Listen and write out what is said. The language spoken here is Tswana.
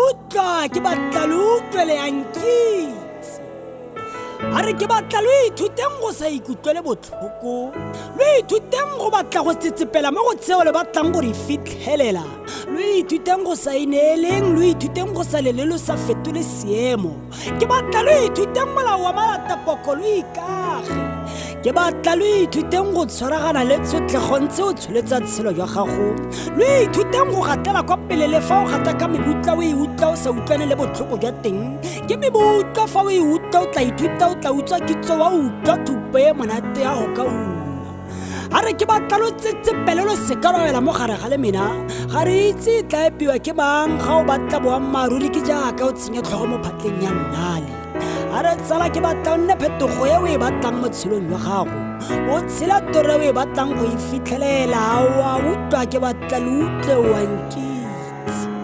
utlwa ke batla le utlwele yankitse a re ke batla lo ithuteng go sa ikutlwele botlhoko lo ithuteng go batla go tsetsepela mo go tseo le batlang go di fitlhelela lo ithuteng go sa ineeleng lo ithuteng go sa lelelo sa fetole seemo ke batla lo ithuteng molao wa malatapoko lo ikage ke batla lo ithuteng go tshwaragana le tsotlego ntse o tsholetsa tshelo jwa gago lo ithuteng go gatela kwa pele le fa o gata ka mebutla o e utla o sa utlwane le botlhoko jwa teng ke mebutla fa o e utla o tla ithuta o tla utswa kitso wa utlwa thupo e monate ya go ka uma a re ke batla lo tsetsepele lo seka lo wela mo gare ga le mena ga re itse e tla epiwa ke mang ga o batla boammaaruri ke jaaka o tsenya tlhogo mo phatleng ya nnale a re tsala ke batla o nne phetogo e o e batlang mo tshelong jwa gago o tshela toro e o e batlang go e fitlhelela wa utlwa ke batla le utlwe wankitse